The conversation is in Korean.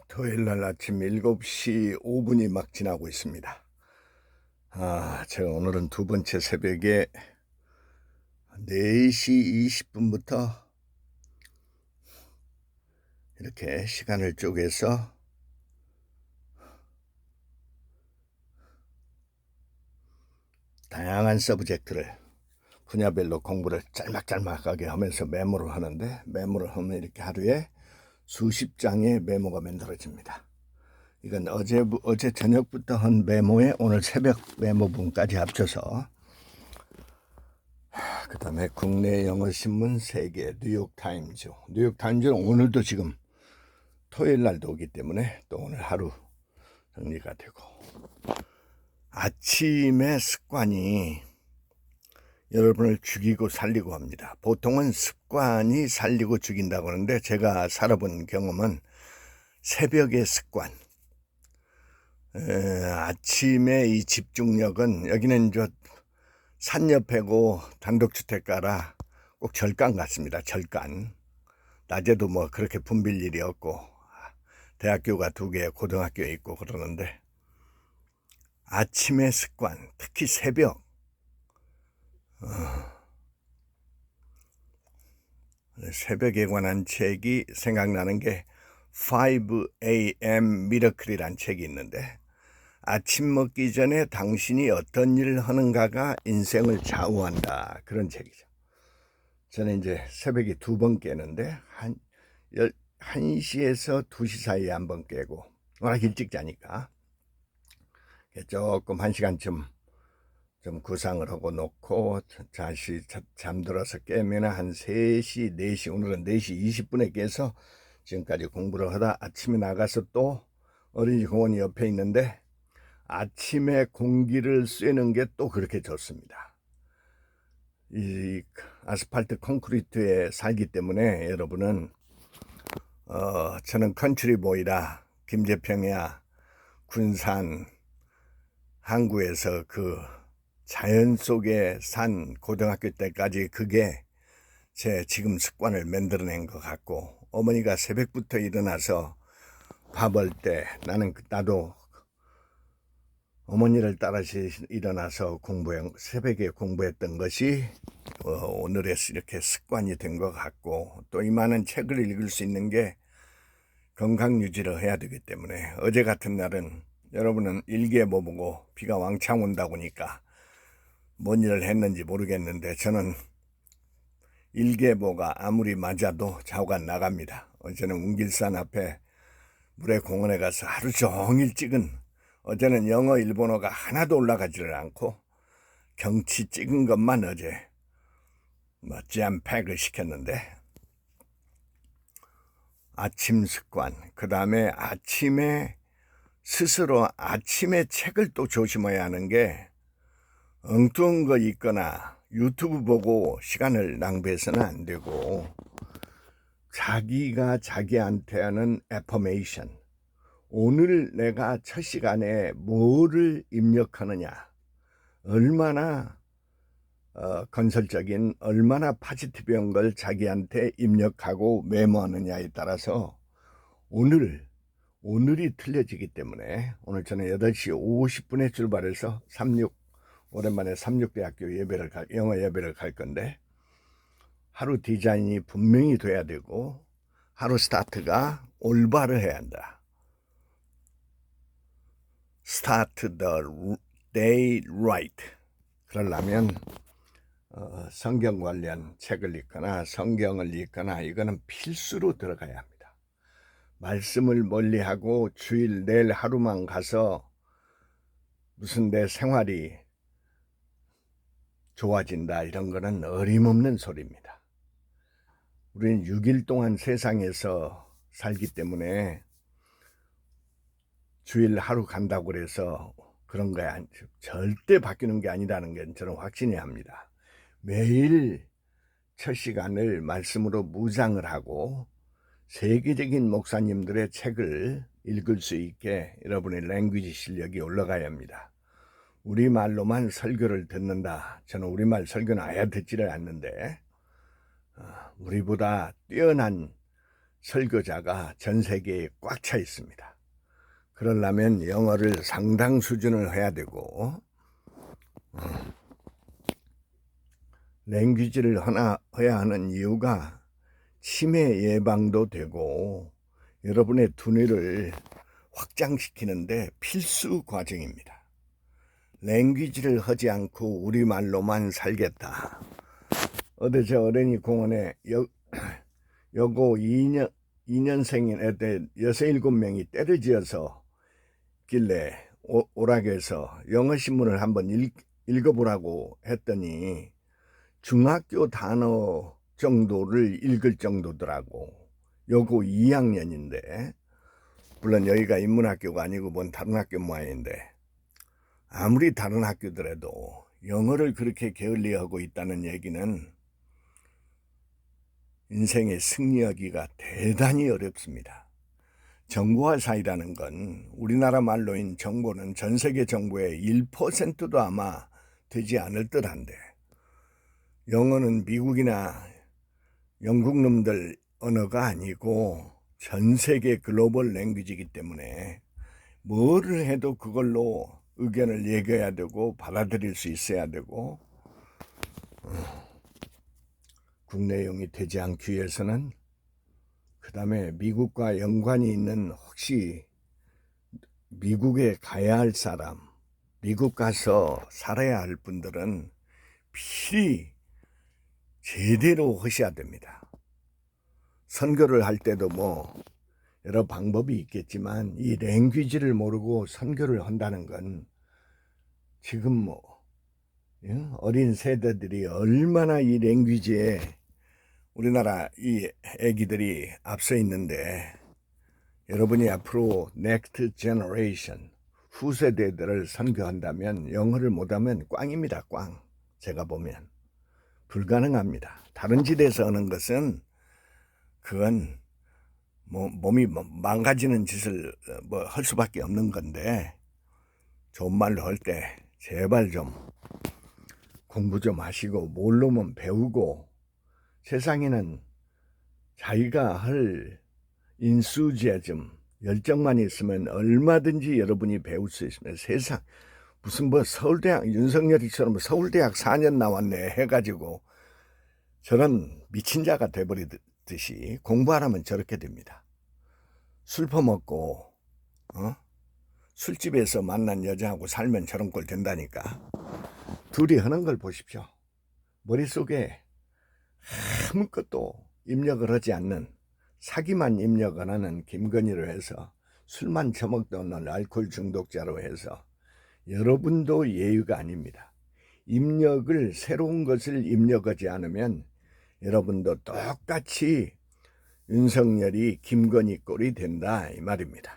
토요일날 아침 7시 5분이 막 지나고 있습니다. 제가 오늘은 두 번째 새벽에 4시 20분부터 이렇게 시간을 쪼개서 다양한 서브젝트를 분야별로 공부를 짤막짤막하게 하면서 메모를 하는데, 메모를 하면 이렇게 하루에 수십 장의 메모가 만들어집니다. 이건 어제 저녁부터 한 메모에 오늘 새벽 메모분까지 합쳐서, 그 다음에 국내 영어신문 3개, 뉴욕타임즈는 오늘도 지금 토요일 날도 오기 때문에 또 오늘 하루 정리가 되고, 아침의 습관이 여러분을 죽이고 살리고 합니다. 보통은 습관이 살리고 죽인다고 하는데, 제가 살아본 경험은 새벽의 습관, 아침의 이 집중력은, 여기는 산 옆에고 단독주택가라 꼭 절간 같습니다. 절간. 낮에도 뭐 그렇게 붐빌 일이 없고, 대학교가 2개, 고등학교에 있고 그러는데, 아침의 습관, 특히 새벽, 새벽에 관한 책이 생각나는 게 5am 미러클이란 책이 있는데, 아침 먹기 전에 당신이 어떤 일을 하는가가 인생을 좌우한다, 그런 책이죠. 저는 이제 새벽에 2번 깨는데, 1시에서 2시 사이에 한 번 깨고, 워낙 일찍 자니까 조금 1시간쯤 좀 구상을 하고 놓고, 다시 잠들어서 깨면 한 3시, 4시, 오늘은 4시 20분에 깨서 지금까지 공부를 하다 아침에 나가서 또 어린이 공원이 옆에 있는데, 아침에 공기를 쐬는 게 또 그렇게 좋습니다. 이 아스팔트 콘크리트에 살기 때문에 여러분은, 저는 컨트리보이라 김제평야, 군산, 항구에서 그 자연 속에 산 고등학교 때까지 그게 제 지금 습관을 만들어낸 것 같고, 어머니가 새벽부터 일어나서 밥할 때 나도 어머니를 따라서 일어나서 새벽에 공부했던 것이 오늘의 이렇게 습관이 된 것 같고, 또 이 많은 책을 읽을 수 있는 게 건강 유지를 해야 되기 때문에, 어제 같은 날은 여러분은 일기예보 보고 비가 왕창 온다고 하니까 뭔 일을 했는지 모르겠는데, 저는 일기예보가 아무리 맞아도 좌우가 나갑니다. 어제는 운길산 앞에 물의 공원에 가서 하루 종일 찍은, 어제는 영어 일본어가 하나도 올라가지를 않고 경치 찍은 것만 어제 잼팩을 시켰는데, 아침 습관, 그 다음에 스스로 아침에 책을 또 조심해야 하는 게, 엉뚱한 거 읽거나 유튜브 보고 시간을 낭비해서는 안 되고, 자기가 자기한테 하는 애퍼메이션, 오늘 내가 첫 시간에 뭐를 입력하느냐, 얼마나 건설적인, 얼마나 파지티브한 걸 자기한테 입력하고 메모하느냐에 따라서 오늘이 틀려지기 때문에, 오늘 저는 8시 50분에 출발해서 오랜만에 삼육대학교 영어 예배를 갈 건데, 하루 디자인이 분명히 돼야 되고, 하루 스타트가 올바로 해야 한다. Start the day right. 그러려면 성경 관련 책을 읽거나 성경을 읽거나, 이거는 필수로 들어가야 합니다. 말씀을 멀리하고 주일 내일 하루만 가서 무슨 내 생활이 좋아진다, 이런 거는 어림없는 소리입니다. 우리는 6일 동안 세상에서 살기 때문에 주일 하루 간다고 그래서 그런 거야 절대 바뀌는 게 아니라는 게 저는 확신이 합니다. 매일 첫 시간을 말씀으로 무장을 하고 세계적인 목사님들의 책을 읽을 수 있게 여러분의 랭귀지 실력이 올라가야 합니다. 우리말로만 설교를 듣는다, 저는 우리말 설교는 아예 듣지를 않는데, 우리보다 뛰어난 설교자가 전 세계에 꽉 차 있습니다. 그러려면 영어를 상당 수준을 해야 되고 랭귀지를 해야 하는 이유가 치매 예방도 되고 여러분의 두뇌를 확장시키는데 필수 과정입니다. 랭귀지를 하지 않고 우리말로만 살겠다. 어제 저 어린이 공원에 여고 2년생인 애들 6, 7명이 때려지어서 길래 오락에서 영어신문을 한번 읽어보라고 했더니 중학교 단어 정도를 읽을 정도더라고. 여고 2학년인데 물론 여기가 인문학교가 아니고 뭔 다른 학교 모양인데 아무리 다른 학교더라도 영어를 그렇게 게을리하고 있다는 얘기는 인생의 승리하기가 대단히 어렵습니다. 정보화 사회라는 건 우리나라 말로인 정보는 전 세계 정보의 1%도 아마 되지 않을 듯한데 영어는 미국이나 영국 놈들 언어가 아니고 전 세계 글로벌 랭귀지이기 때문에 뭐를 해도 그걸로 의견을 얘기해야 되고 받아들일 수 있어야 되고 국내용이 되지 않기 위해서는 그 다음에 미국과 연관이 있는 혹시 미국에 가야 할 사람, 미국 가서 살아야 할 분들은 필히 제대로 하셔야 됩니다. 선교를 할 때도 뭐 여러 방법이 있겠지만 이 랭귀지를 모르고 선교를 한다는 건 지금 뭐 어린 세대들이 얼마나 이 랭귀지에 우리나라 이 애기들이 앞서 있는데 여러분이 앞으로 next generation 후세대들을 선교한다면 영어를 못하면 꽝입니다. 꽝. 제가 보면 불가능합니다. 다른 지대에서 하는 것은 그건 뭐 몸이 망가지는 짓을 뭐 할 수밖에 없는 건데 좋은 말로 할 때 제발 좀 공부 좀 하시고 모르면 배우고 세상에는 자기가 할 인수지아즘 열정만 있으면 얼마든지 여러분이 배울 수 있습니다. 세상 무슨 뭐 서울대학 윤석열이처럼 서울대학 4년 나왔네 해가지고 저런 미친 자가 돼버리듯이 공부 안 하면 저렇게 됩니다. 술 퍼먹고 술집에서 만난 여자하고 살면 저런 꼴 된다니까. 둘이 하는 걸 보십시오. 머릿속에 아무것도 입력을 하지 않는 사기만 입력을 하는 김건희로 해서 술만 처먹던 알코올 중독자로 해서 여러분도 예의가 아닙니다. 입력을 새로운 것을 입력하지 않으면 여러분도 똑같이 윤석열이 김건희 꼴이 된다 이 말입니다.